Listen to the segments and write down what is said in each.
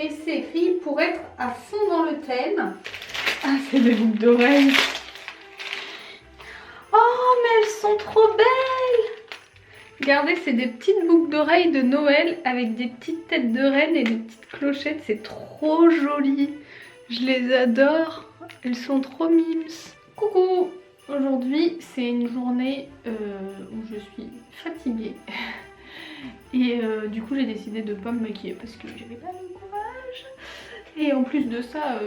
Et c'est écrit pour être à fond dans le thème. Ah, c'est des boucles d'oreilles. Oh, mais elles sont trop belles! Regardez, c'est des petites boucles d'oreilles de Noël avec des petites têtes de reine et des petites clochettes. C'est trop joli. Je les adore. Elles sont trop mimes. Coucou! Aujourd'hui, c'est une journée où je suis fatiguée. Et du coup, j'ai décidé de ne pas me maquiller parce que j'avais pas le courage. Et en plus de ça,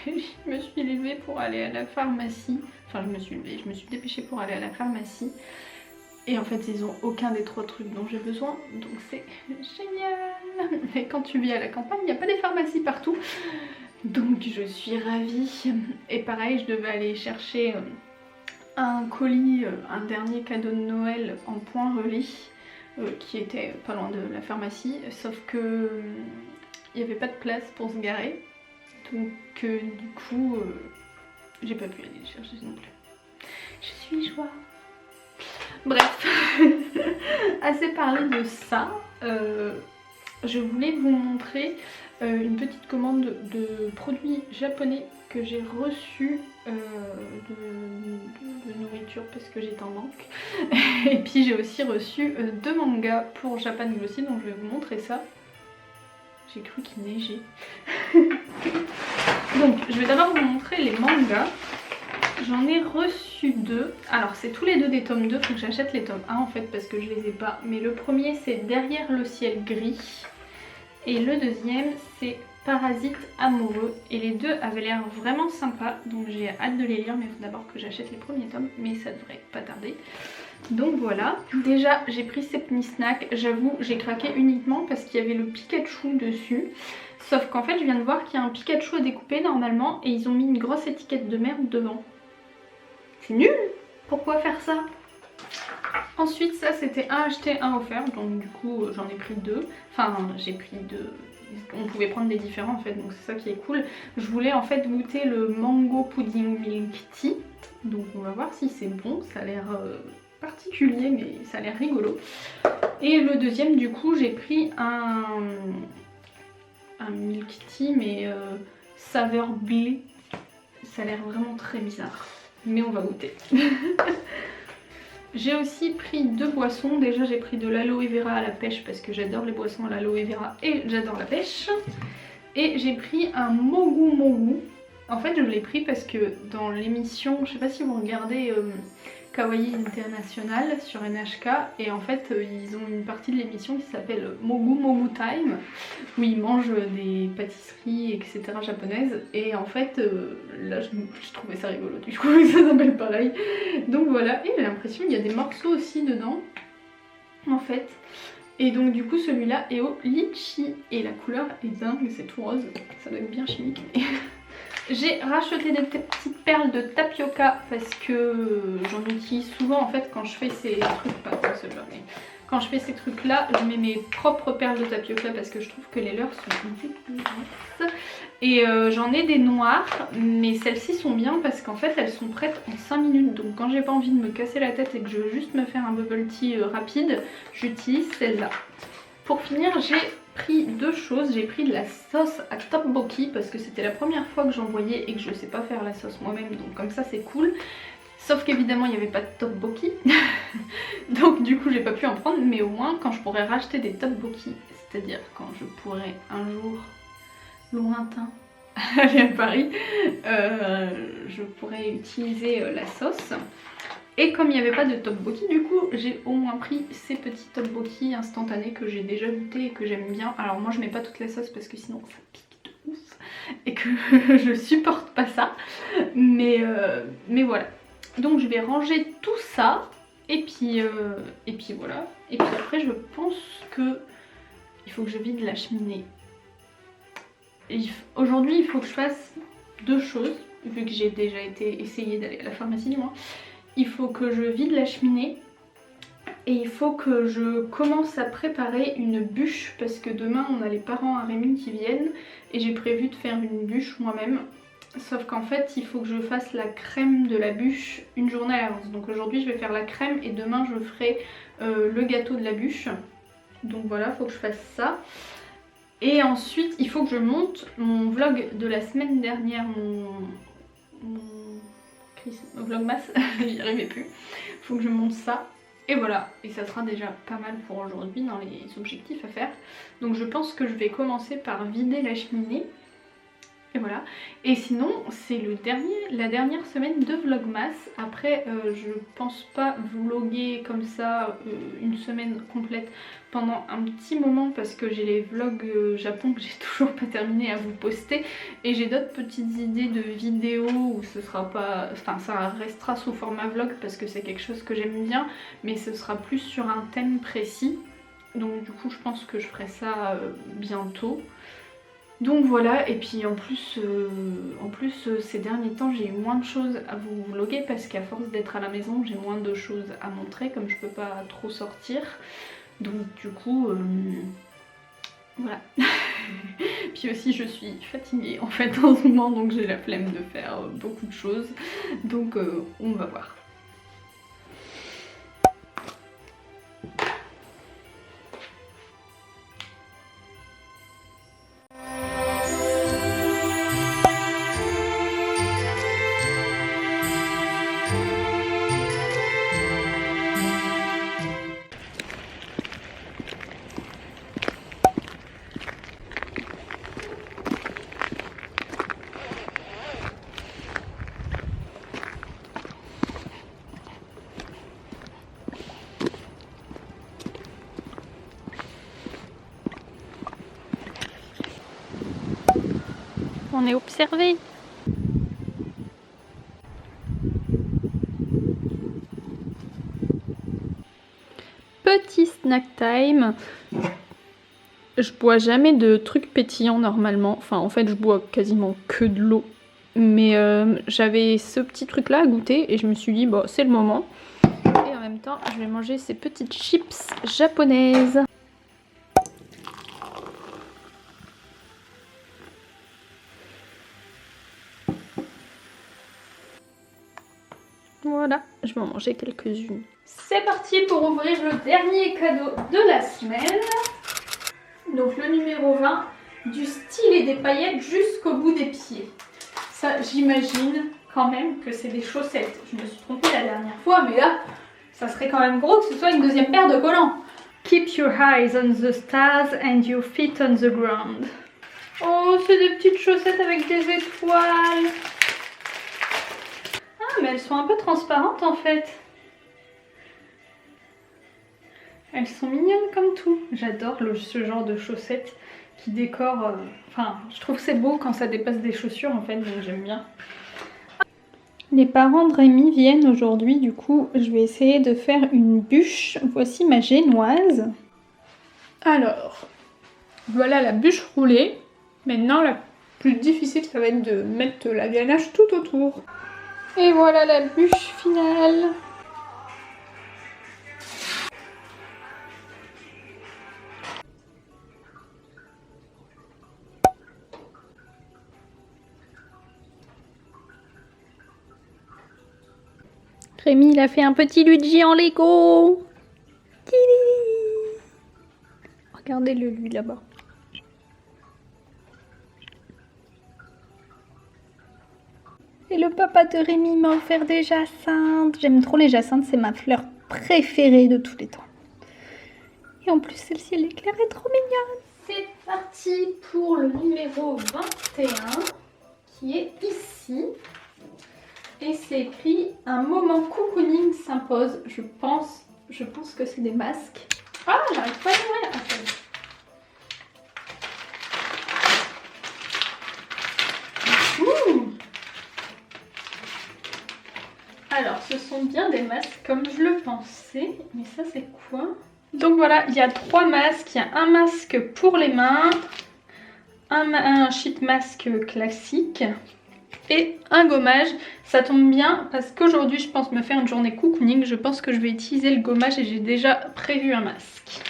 je me suis levée pour aller à la pharmacie. Enfin, je me suis dépêchée pour aller à la pharmacie. Et en fait, ils ont aucun des 3 trucs dont j'ai besoin. Donc c'est génial. Et quand tu vis à la campagne, il n'y a pas des pharmacies partout. Donc je suis ravie. Et pareil, je devais aller chercher un colis, un dernier cadeau de Noël en point relais. Qui était pas loin de la pharmacie, sauf que il n'y avait pas de place pour se garer, donc du coup j'ai pas pu aller le chercher non plus. Je suis joie. Bref, assez parlé de ça, je voulais vous montrer une petite commande de produits japonais que j'ai reçu de nourriture parce que j'étais en manque. Et puis j'ai aussi reçu 2 mangas pour Japan Glossy, donc je vais vous montrer ça. J'ai cru qu'il neigeait. Donc je vais d'abord vous montrer les mangas. J'en ai reçu 2. Alors c'est tous les 2 des tomes 2, faut que j'achète les tomes 1 en fait parce que je les ai pas. Mais le premier c'est Derrière le ciel gris. Et le deuxième c'est Parasite amoureux. Et les 2 avaient l'air vraiment sympas. Donc j'ai hâte de les lire, mais il faut d'abord que j'achète les premiers tomes. Mais ça devrait pas tarder. Donc voilà. Déjà j'ai pris Sepni Snack. J'avoue j'ai craqué uniquement parce qu'il y avait le Pikachu dessus. Sauf qu'en fait je viens de voir qu'il y a un Pikachu à découper normalement. Et ils ont mis une grosse étiquette de merde devant. C'est nul! Pourquoi faire ça? Ensuite ça c'était un acheté un offert, donc du coup j'en ai pris 2. Enfin j'ai pris 2. On pouvait prendre des différents en fait, donc c'est ça qui est cool. Je voulais en fait goûter le mango pudding milk tea. Donc on va voir si c'est bon, ça a l'air particulier mais ça a l'air rigolo. Et le deuxième du coup j'ai pris un milk tea mais saveur blé. Ça a l'air vraiment très bizarre. Mais on va goûter. J'ai aussi pris 2 boissons. Déjà j'ai pris de l'aloe vera à la pêche parce que j'adore les boissons à l'aloe vera et j'adore la pêche. Et j'ai pris un mogu mogu. En fait je l'ai pris parce que dans l'émission, je sais pas si vous regardez Kawaii International sur NHK. Et en fait ils ont une partie de l'émission qui s'appelle Mogu Mogu Time. Où ils mangent des pâtisseries etc. japonaises. Et en fait là je trouvais ça rigolo. Du coup ça s'appelle pareil. Donc voilà, et j'ai l'impression qu'il y a des morceaux aussi dedans. En fait. Et donc du coup celui-là est au litchi. Et la couleur est dingue, c'est tout rose. Ça doit être bien chimique. J'ai racheté des petites perles de tapioca parce que j'en utilise souvent en fait quand je fais ces trucs, pas ce genre, mais quand je fais ces trucs là, je mets mes propres perles de tapioca parce que je trouve que les leurs sont dégueulasses. Et j'en ai des noires, mais celles-ci sont bien parce qu'en fait elles sont prêtes en 5 minutes. Donc quand j'ai pas envie de me casser la tête et que je veux juste me faire un bubble tea rapide, j'utilise celle-là. Pour finir, j'ai pris 2 choses. J'ai pris de la sauce à tteokbokki parce que c'était la première fois que j'en voyais et que je sais pas faire la sauce moi-même, donc comme ça c'est cool. Sauf qu'évidemment il n'y avait pas de tteokbokki. Donc du coup j'ai pas pu en prendre, mais au moins quand je pourrais racheter des tteokbokki, c'est-à-dire quand je pourrais un jour lointain aller à Paris, je pourrais utiliser la sauce. Et comme il n'y avait pas de tteokbokki, du coup j'ai au moins pris ces petits tteokbokki instantanés que j'ai déjà goûté et que j'aime bien. Alors moi je mets pas toute la sauce parce que sinon ça pique de ouf et que je supporte pas ça. Mais voilà. Donc je vais ranger tout ça et puis voilà. Et puis après je pense que il faut que je vide la cheminée. Aujourd'hui il faut que je fasse 2 choses vu que j'ai déjà essayé d'aller à la pharmacie du moins. Il faut que je vide la cheminée et il faut que je commence à préparer une bûche parce que demain on a les parents à Rémy qui viennent et j'ai prévu de faire une bûche moi-même. Sauf qu'en fait il faut que je fasse la crème de la bûche une journée à l'avance. Donc aujourd'hui je vais faire la crème et demain je ferai le gâteau de la bûche. Donc voilà, il faut que je fasse ça. Et ensuite il faut que je monte mon vlog de la semaine dernière, mon vlogmas, j'y arrivais plus. Il faut que je monte ça. Et voilà, et ça sera déjà pas mal pour aujourd'hui dans les objectifs à faire. Donc je pense que je vais commencer par vider la cheminée. Et voilà. Et sinon, c'est la dernière semaine de Vlogmas. Après, je pense pas vloguer comme ça une semaine complète pendant un petit moment parce que j'ai les vlogs Japon que j'ai toujours pas terminé à vous poster. Et j'ai d'autres petites idées de vidéos où ce sera pas... Enfin, ça restera sous format vlog parce que c'est quelque chose que j'aime bien. Mais ce sera plus sur un thème précis. Donc du coup, je pense que je ferai ça bientôt. Donc voilà, et puis en plus ces derniers temps j'ai eu moins de choses à vous vloguer parce qu'à force d'être à la maison j'ai moins de choses à montrer comme je peux pas trop sortir. Donc du coup voilà. Puis aussi je suis fatiguée en fait en ce moment donc j'ai la flemme de faire beaucoup de choses. Donc on va voir. On est observé. Petit snack time. Je bois jamais de trucs pétillants normalement. Enfin en fait je bois quasiment que de l'eau. Mais j'avais ce petit truc là à goûter et je me suis dit bon c'est le moment. Et en même temps je vais manger ces petites chips japonaises. Voilà, je vais en manger quelques-unes. C'est parti pour ouvrir le dernier cadeau de la semaine. Donc le numéro 20, du style et des paillettes jusqu'au bout des pieds. Ça, j'imagine quand même que c'est des chaussettes. Je me suis trompée la dernière fois, mais là, ça serait quand même gros que ce soit une deuxième paire de collants. Keep your eyes on the stars and your feet on the ground. Oh, c'est des petites chaussettes avec des étoiles. Ah, mais elles sont un peu transparentes en fait. Elles sont mignonnes comme tout. J'adore ce genre de chaussettes qui décorent... Enfin, je trouve que c'est beau quand ça dépasse des chaussures en fait, donc j'aime bien. Les parents de Rémi viennent aujourd'hui, du coup je vais essayer de faire une bûche. Voici ma génoise. Alors, voilà la bûche roulée. Maintenant la plus difficile ça va être de mettre la ganache tout autour. Et voilà la bûche finale. Rémi, il a fait un petit Luigi en Lego. Regardez-le lui là-bas. Et le papa de Rémi m'a offert des jacinthes. J'aime trop les jacinthes, c'est ma fleur préférée de tous les temps. Et en plus, celle-ci, elle éclaire, est trop mignonne. C'est parti pour le numéro 21 qui est ici. Et c'est écrit « Un moment cocooning s'impose ». Je pense que c'est des masques. Ah, j'arrive pas à l'ouvrir. Alors, ce sont bien des masques comme je le pensais. Mais ça, c'est quoi? Donc voilà, il y a 3 masques. Il y a un masque pour les mains, un sheet mask classique et un gommage. Ça tombe bien parce qu'aujourd'hui je pense me faire une journée cocooning. Je pense que je vais utiliser le gommage et j'ai déjà prévu un masque.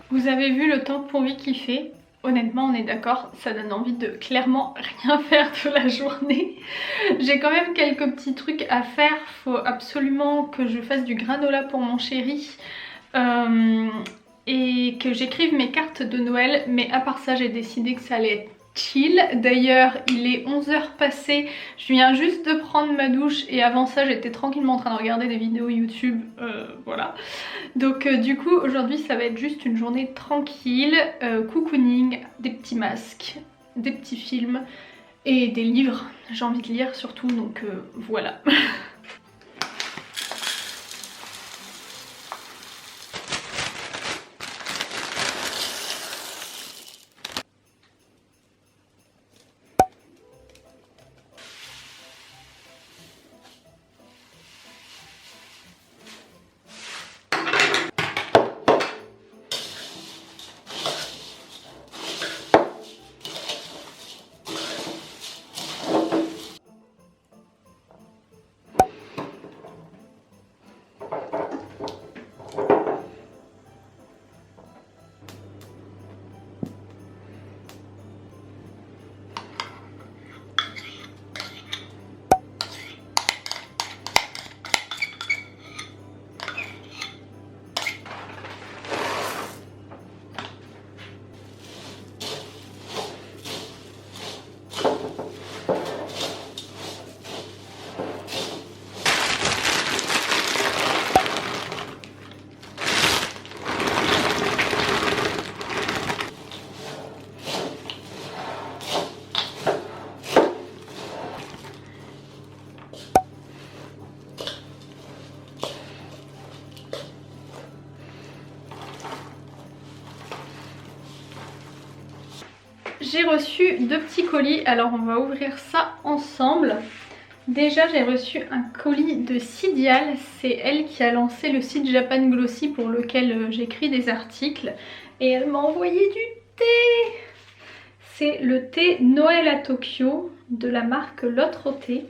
Vous avez vu le temps pourri qu'il fait? Honnêtement on est d'accord, ça donne envie de clairement rien faire de la journée. J'ai quand même quelques petits trucs à faire. Faut absolument que je fasse du granola pour mon chéri. et que j'écrive mes cartes de Noël, mais à part ça j'ai décidé que ça allait être chill. D'ailleurs il est 11h passé, je viens juste de prendre ma douche et avant ça j'étais tranquillement en train de regarder des vidéos YouTube, voilà. Donc du coup aujourd'hui ça va être juste une journée tranquille, cocooning, des petits masques, des petits films et des livres, j'ai envie de lire surtout, donc voilà. J'ai reçu 2 petits colis, alors on va ouvrir ça ensemble. Déjà j'ai reçu un colis de Sidial, c'est elle qui a lancé le site Japan Glossy pour lequel j'écris des articles. Et elle m'a envoyé du thé. C'est le thé Noël à Tokyo de la marque L'Autre Thé.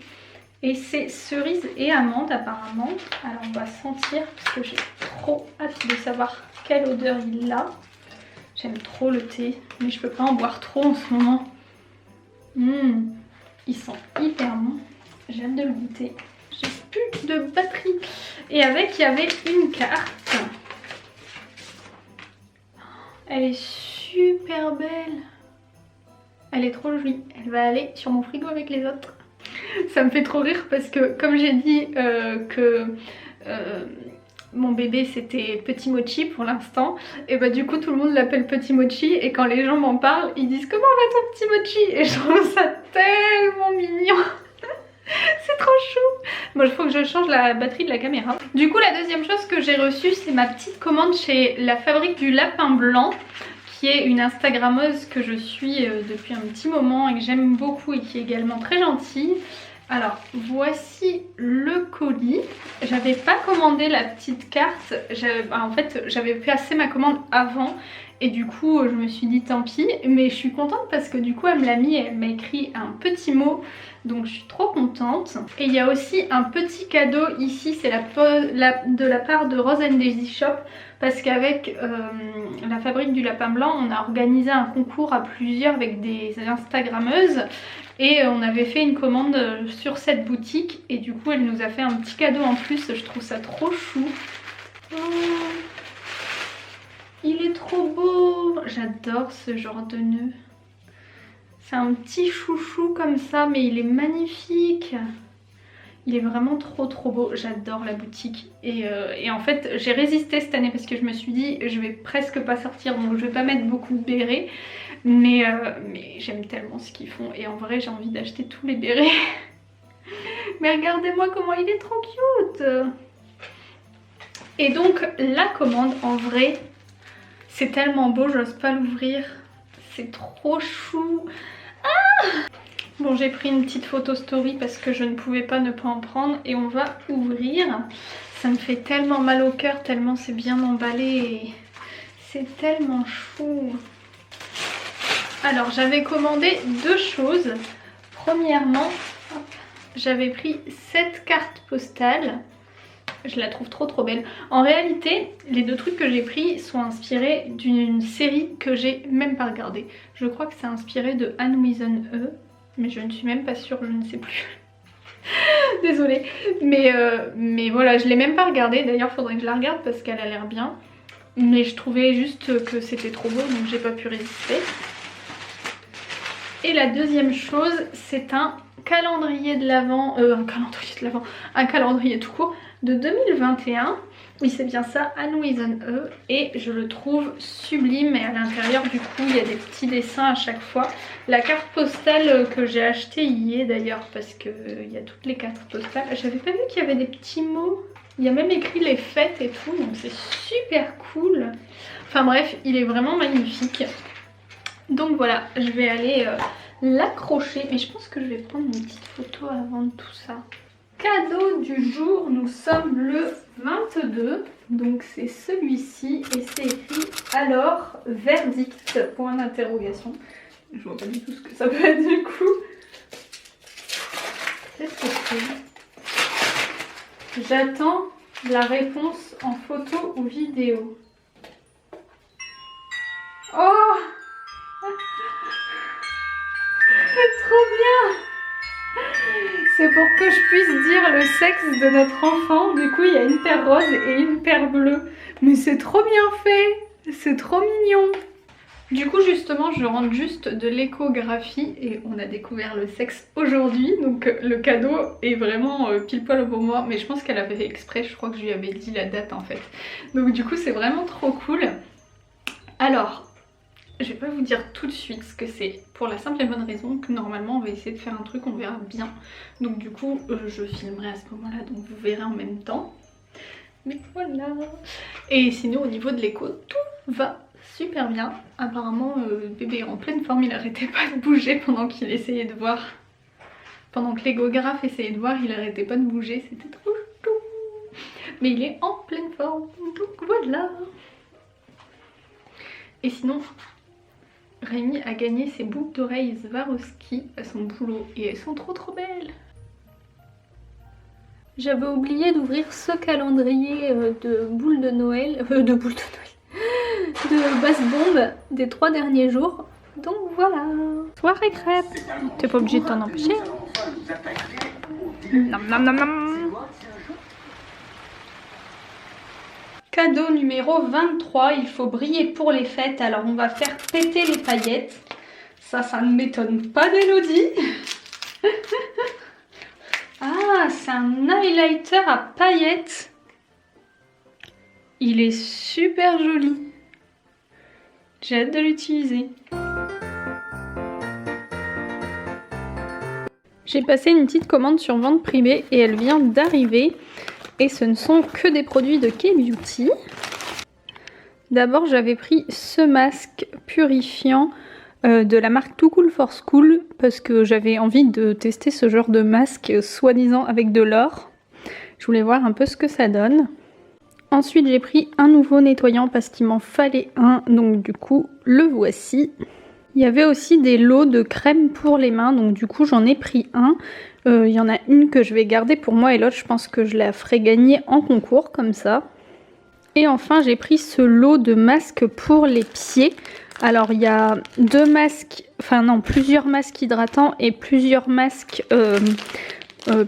Et c'est cerise et amande apparemment. Alors on va sentir parce que j'ai trop hâte de savoir quelle odeur il a. J'aime trop le thé, mais je peux pas en boire trop en ce moment. Il sent hyper bon. J'ai hâte de le goûter. J'ai plus de batterie. Et avec, il y avait une carte. Elle est super belle. Elle est trop jolie. Elle va aller sur mon frigo avec les autres. Ça me fait trop rire parce que comme j'ai dit que mon bébé c'était Petit Mochi pour l'instant, et bah du coup tout le monde l'appelle Petit Mochi et quand les gens m'en parlent ils disent comment va ton Petit Mochi et je trouve ça tellement mignon. C'est trop chou. Bon, il faut que je change la batterie de la caméra. Du coup la deuxième chose que j'ai reçue c'est ma petite commande chez la Fabrique du Lapin Blanc, qui est une Instagrammeuse que je suis depuis un petit moment et que j'aime beaucoup et qui est également très gentille. Alors voici le colis. J'avais pas commandé la petite carte, en fait j'avais passé ma commande avant et du coup je me suis dit tant pis, mais je suis contente parce que du coup elle me l'a mis et elle m'a écrit un petit mot, donc je suis trop contente. Et il y a aussi un petit cadeau ici, c'est de la part de Rose and Daisy Shop, parce qu'avec la Fabrique du Lapin Blanc on a organisé un concours à plusieurs avec des Instagrammeuses et on avait fait une commande sur cette boutique et du coup elle nous a fait un petit cadeau en plus. Je trouve ça trop chou. Oh, il est trop beau. J'adore ce genre de nœud. C'est un petit chouchou comme ça mais il est magnifique. Il est vraiment trop beau, j'adore la boutique. Et en fait j'ai résisté cette année parce que je me suis dit je vais presque pas sortir donc je vais pas mettre beaucoup de bérets. Mais j'aime tellement ce qu'ils font et en vrai j'ai envie d'acheter tous les bérets. Mais regardez-moi comment il est trop cute. Et donc la commande en vrai c'est tellement beau, j'ose pas l'ouvrir. C'est trop chou. Ah! Bon j'ai pris une petite photo story parce que je ne pouvais pas ne pas en prendre et on va ouvrir. Ça me fait tellement mal au cœur tellement c'est bien emballé. C'est tellement chou. Alors j'avais commandé 2 choses. Premièrement, j'avais pris cette carte postale. Je la trouve trop belle. En réalité, les 2 trucs que j'ai pris sont inspirés d'une série que j'ai même pas regardée. Je crois que c'est inspiré de Anne Wisenhude, mais je ne suis même pas sûre, je ne sais plus. Désolée. Mais voilà, je l'ai même pas regardée. D'ailleurs, faudrait que je la regarde parce qu'elle a l'air bien. mais je trouvais juste que c'était trop beau donc j'ai pas pu résister. Et la deuxième chose, c'est un calendrier de l'Avent, un calendrier tout court de 2021. Oui, c'est bien ça, Anne Wison E. Et je le trouve sublime. Et à l'intérieur, du coup, il y a des petits dessins à chaque fois. La carte postale que j'ai achetée y est d'ailleurs, parce qu'il y a toutes les cartes postales. J'avais pas vu qu'il y avait des petits mots. Il y a même écrit les fêtes et tout, donc c'est super cool. Enfin bref, il est vraiment magnifique. Donc voilà, je vais aller l'accrocher. Mais je pense que je vais prendre une petite photo avant de tout ça. Cadeau du jour, nous sommes le 22, donc c'est celui-ci et c'est écrit alors verdict point d'interrogation. Je vois pas du tout ce que ça peut être du coup. Qu'est-ce que c'est? J'attends la réponse en photo ou vidéo. Oh, c'est trop bien! C'est pour que je puisse dire le sexe de notre enfant. Du coup, il y a une paire rose et une paire bleue. Mais c'est trop bien fait. C'est trop mignon. Du coup, justement, je rentre juste de l'échographie et on a découvert le sexe aujourd'hui. Donc, le cadeau est vraiment pile poil au bon moment. Mais je pense qu'elle avait fait exprès. Je crois que je lui avais dit la date en fait. Donc, du coup, c'est vraiment trop cool. Alors... je vais pas vous dire tout de suite ce que c'est, pour la simple et bonne raison que normalement on va essayer de faire un truc, on verra bien. Donc du coup je filmerai à ce moment là, donc vous verrez en même temps. Mais voilà. Et sinon au niveau de l'écho, tout va super bien. Apparemment bébé est en pleine forme, il arrêtait pas de bouger pendant qu'il essayait de voir. Pendant que l'échographe essayait de voir, il arrêtait pas de bouger, c'était trop chou. Mais il est en pleine forme, donc voilà. Et sinon... Rémi a gagné ses boucles d'oreilles Swarovski à son boulot et elles sont trop belles. J'avais oublié d'ouvrir ce calendrier de boules de Noël, de basse bombe des 3 derniers jours. Donc voilà. Soirée crêpe. T'es pas obligé de t'en empêcher. Nam nam nam nam. Cadeau numéro 23, il faut briller pour les fêtes, alors on va faire péter les paillettes. Ça ne m'étonne pas d'Elodie. Ah, c'est un highlighter à paillettes. Il est super joli. J'ai hâte de l'utiliser. J'ai passé une petite commande sur vente privée et elle vient d'arriver. Et ce ne sont que des produits de K-Beauty. D'abord, j'avais pris ce masque purifiant de la marque Too Cool for School parce que j'avais envie de tester ce genre de masque soi-disant avec de l'or. Je voulais voir un peu ce que ça donne. Ensuite, j'ai pris un nouveau nettoyant parce qu'il m'en fallait un. Donc du coup, le voici. Il y avait aussi des lots de crème pour les mains. Donc du coup, j'en ai pris un. Il y en a une que je vais garder pour moi et l'autre je pense que je la ferai gagner en concours comme ça. Et enfin j'ai pris ce lot de masques pour les pieds. Alors il y a plusieurs masques hydratants et plusieurs masques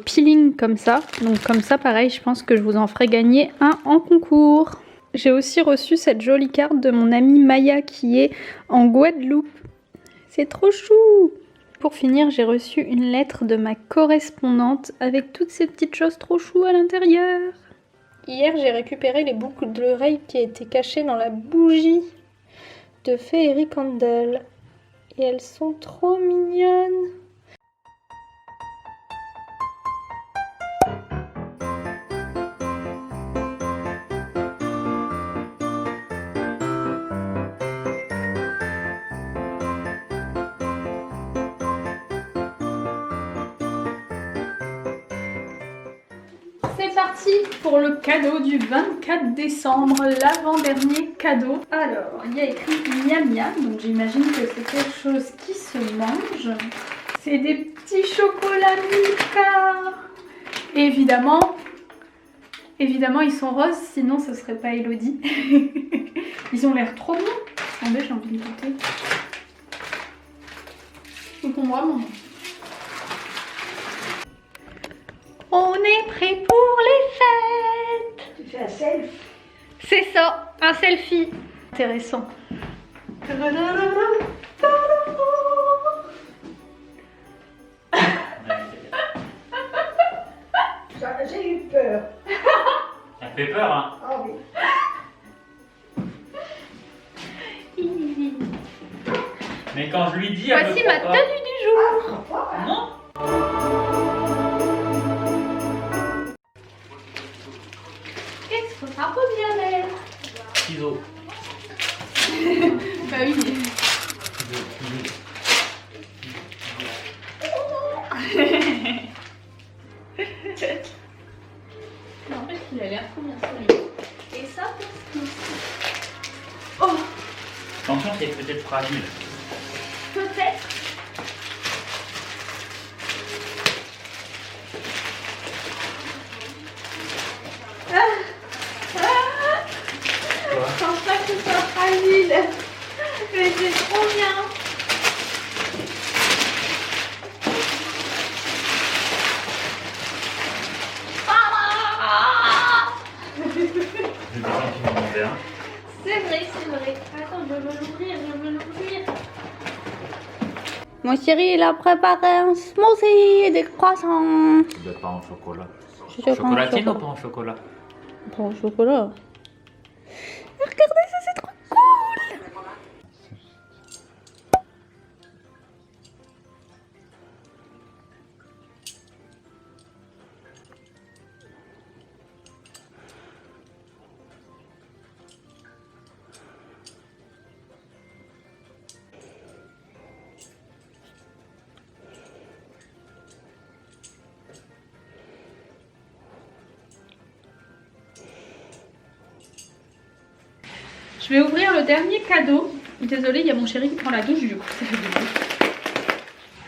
peeling comme ça. Donc comme ça pareil je pense que je vous en ferai gagner un en concours. J'ai aussi reçu cette jolie carte de mon amie Maya qui est en Guadeloupe. C'est trop chou! Pour finir, j'ai reçu une lettre de ma correspondante avec toutes ces petites choses trop choues à l'intérieur. Hier, j'ai récupéré les boucles d'oreilles qui étaient cachées dans la bougie de Fairy Candle. Et elles sont trop mignonnes. C'est parti pour le cadeau du 24 décembre, l'avant-dernier cadeau. Alors, il y a écrit miam miam, donc j'imagine que c'est quelque chose qui se mange. C'est des petits chocolats Milka. Et évidemment, ils sont roses, sinon ce serait pas Elodie. Ils ont l'air trop bons. Attendez, j'ai envie de goûter. Ils font vraiment bon. On est prêt pour les fêtes. Tu fais un self? C'est ça, un un selfie. Intéressant. J'ai eu peur. Ça fait peur, hein? Ah oui. Mais quand je lui dis... Voici ma tenue du jour. Non? Qu'est-ce qu'on a un peu bien l'air. Ciseaux. Bah oui. Non, en fait, il a l'air trop bien celui-là. Et ça, oh, Attention, c'est peut-être fragile. peut-être. Je pense pas que ce soit fragile. Mais c'est trop bien. Je descends qui m'en fait un. C'est vrai, c'est vrai. Attends, je veux l'ouvrir, je veux l'ouvrir. Mon chéri, il a préparé un smoothie et des croissants. De pain en chocolat. C'est Chocolatine ou pas en chocolat? Pas au chocolat. Regardez ça, c'est trop cool. Je vais ouvrir le dernier cadeau. Désolée, il y a mon chéri qui prend la douche du coup. Ça fait du bruit.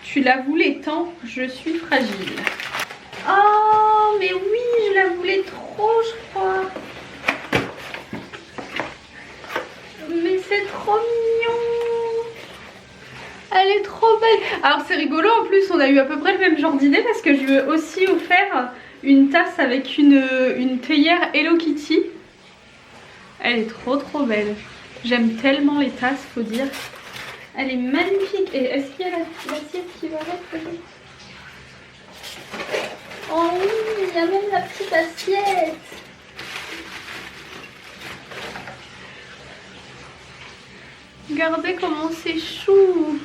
Tu la voulais tant, je suis fragile. Oh, mais oui, je la voulais trop, je crois. Mais c'est trop mignon. Elle est trop belle. Alors c'est rigolo, en plus on a eu à peu près le même genre d'idée parce que je lui ai aussi offert une tasse avec une théière Hello Kitty. Elle est trop belle. J'aime tellement les tasses, faut dire. Elle est magnifique. Et est-ce qu'il y a l'assiette qui va avec peut-être? Oh oui, il y a même la petite assiette. Regardez comment c'est chou.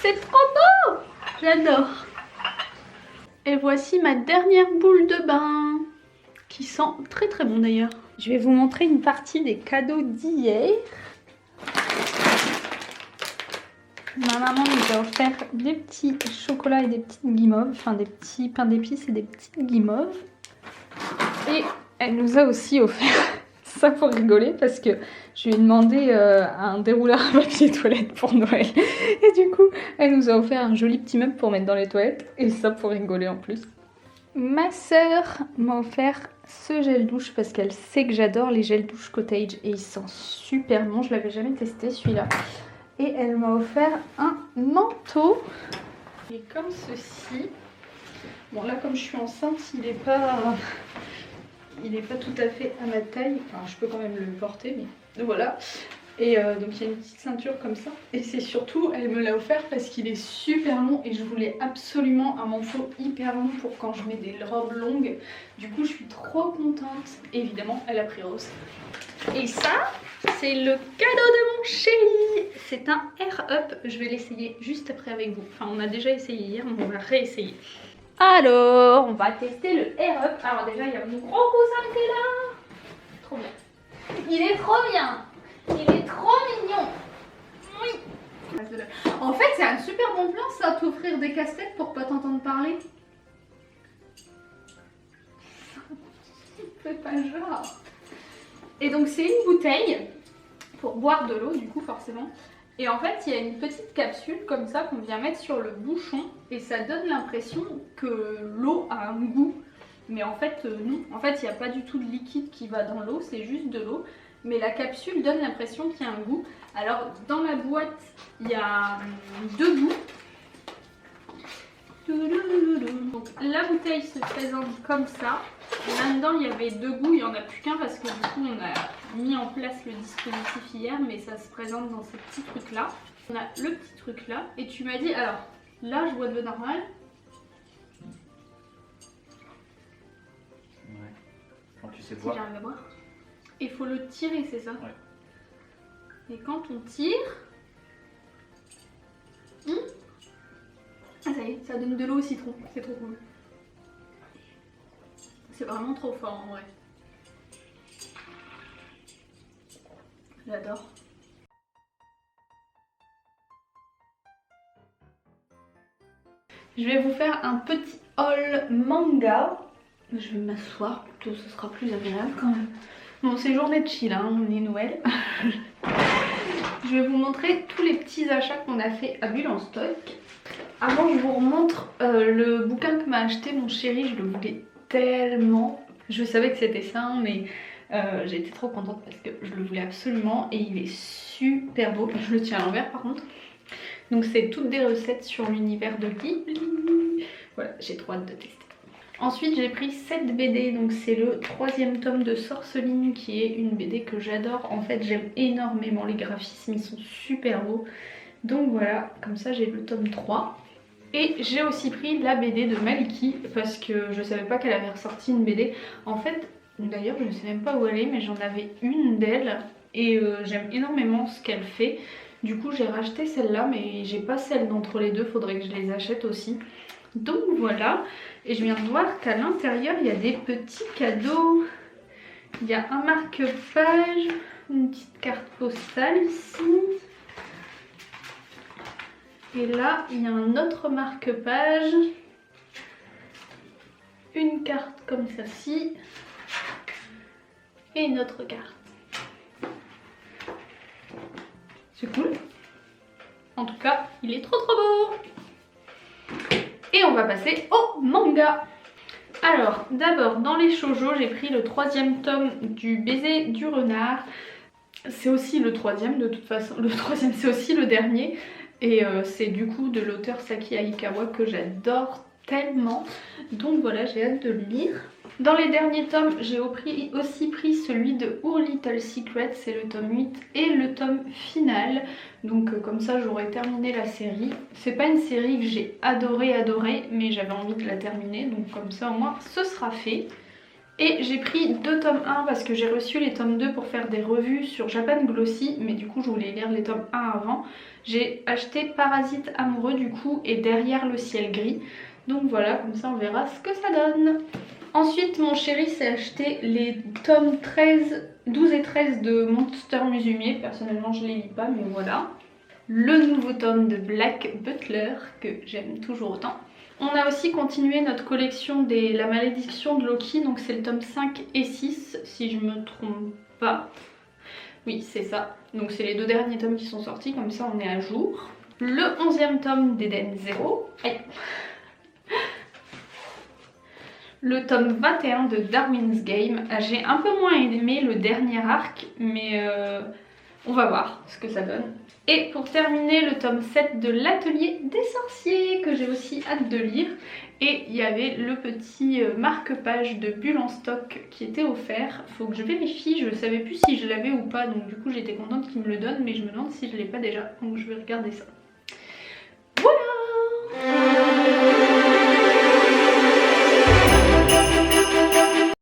C'est trop beau. J'adore. Et voici ma dernière boule de bain. Qui sent très bon d'ailleurs. Je vais vous montrer une partie des cadeaux d'hier. Ma maman nous a offert des petits chocolats et des petites guimauves. Enfin des petits pains d'épices et des petites guimauves. Et elle nous a aussi offert ça pour rigoler parce que je lui ai demandé un dérouleur à papier toilette pour Noël. Et du coup, elle nous a offert un joli petit meuble pour mettre dans les toilettes. Et ça pour rigoler en plus. Ma sœur m'a offert ce gel douche parce qu'elle sait que j'adore les gels douche cottage et il sent super bon. Je l'avais jamais testé celui-là. Et elle m'a offert un manteau. Il est comme ceci. Bon là comme je suis enceinte, il est pas tout à fait à ma taille. Enfin je peux quand même le porter mais voilà. Et donc il y a une petite ceinture comme ça. Et c'est surtout, elle me l'a offert parce qu'il est super long et je voulais absolument un manteau hyper long pour quand je mets des robes longues. Du coup je suis trop contente. Et évidemment elle a pris rose. Et ça, c'est le cadeau de mon chéri. C'est un Air Up. Je vais l'essayer juste après avec vous. Enfin on a déjà essayé hier, mais on va réessayer. Alors, on va tester le Air Up. Alors déjà il y a mon gros cousin qui est là. Trop bien. Il est trop bien. Il est trop mignon. Oui. En fait, c'est un super bon plan ça, t'offrir des casse-têtes pour pas t'entendre parler. Fais pas genre. Et donc c'est une bouteille pour boire de l'eau du coup forcément. Et en fait, il y a une petite capsule comme ça qu'on vient mettre sur le bouchon et ça donne l'impression que l'eau a un goût. Mais en fait, non. En fait, il n'y a pas du tout de liquide qui va dans l'eau, c'est juste de l'eau. Mais la capsule donne l'impression qu'il y a un goût. Alors dans la boîte il y a 2 goûts. Donc Donc la bouteille se présente comme ça. Là-dedans il y avait 2 goûts, il n'y en a plus qu'un parce que du coup on a mis en place le dispositif hier, mais ça se présente dans ces petits trucs là. On a le petit truc là et tu m'as dit alors là je bois de l'eau normale. Ouais. Quand tu sais Si boire. j'arrive à boire. Il faut le tirer, c'est ça? Ouais. Et quand on tire... Ah ça y est, ça donne de l'eau au citron, c'est trop cool. C'est vraiment trop fort en vrai. J'adore. Je vais vous faire un petit haul manga. Je vais m'asseoir plutôt, ce sera plus agréable quand même. Bon, c'est journée de chill, hein, on est Noël. Je vais vous montrer tous les petits achats qu'on a fait à Bulle en stock. Avant, je vous remontre le bouquin que m'a acheté mon chéri, je le voulais tellement. Je savais que c'était ça, mais j'ai été trop contente parce que je le voulais absolument et il est super beau. Je le tiens à l'envers par contre. Donc c'est toutes des recettes sur l'univers de Ghibli. Voilà, j'ai trop hâte de tester. Ensuite j'ai pris cette BD, donc c'est le 3e tome de Sorceline qui est une BD que j'adore. En fait j'aime énormément les graphismes, ils sont super beaux. Donc voilà, comme ça j'ai le tome 3. Et j'ai aussi pris la BD de Maliki parce que je savais pas qu'elle avait ressorti une BD. En fait, d'ailleurs je ne sais même pas où elle est, mais j'en avais une d'elle et j'aime énormément ce qu'elle fait. Du coup j'ai racheté celle-là, mais j'ai pas celle d'entre les deux, faudrait que je les achète aussi. Donc voilà, et je viens de voir qu'à l'intérieur il y a des petits cadeaux. Il y a un marque-page, une petite carte postale ici. Et là il y a un autre marque-page, une carte comme celle-ci et une autre carte. C'est cool. En tout cas, il est trop beau. Et on va passer au manga. Alors, d'abord, dans les shoujo, j'ai pris le 3e tome du Baiser du renard. C'est aussi le 3e de toute façon. Le 3e, c'est aussi le dernier. Et c'est du coup de l'auteur Saki Aikawa que j'adore tellement. Donc voilà, j'ai hâte de le lire. Dans les derniers tomes, j'ai aussi pris celui de Our Little Secret, c'est le tome 8 et le tome final. Donc comme ça j'aurais terminé la série. C'est pas une série que j'ai adoré, mais j'avais envie de la terminer. Donc comme ça au moins ce sera fait. Et j'ai pris 2 tomes 1 parce que j'ai reçu les tomes 2 pour faire des revues sur Japan Glossy. Mais du coup je voulais lire les tomes 1 avant. J'ai acheté Parasite amoureux du coup et Derrière le ciel gris. Donc voilà, comme ça on verra ce que ça donne. Ensuite, mon chéri s'est acheté les tomes 12 et 13 de Monster Musume. Personnellement, je les lis pas, mais voilà. Le nouveau tome de Black Butler, que j'aime toujours autant. On a aussi continué notre collection des La Malédiction de Loki. Donc c'est le tome 5 et 6, si je me trompe pas. Oui, c'est ça. Donc c'est les 2 derniers tomes qui sont sortis, comme ça on est à jour. Le 11e tome d'Eden Zero. Aïe. Le tome 21 de Darwin's Game. J'ai un peu moins aimé le dernier arc, mais on va voir ce que ça donne. Et pour terminer, le tome 7 de l'Atelier des Sorciers, que j'ai aussi hâte de lire. Et il y avait le petit marque-page de Bulle en stock qui était offert. Faut que je vérifie, je ne savais plus si je l'avais ou pas, donc du coup j'étais contente qu'il me le donne, mais je me demande si je ne l'ai pas déjà, donc je vais regarder ça.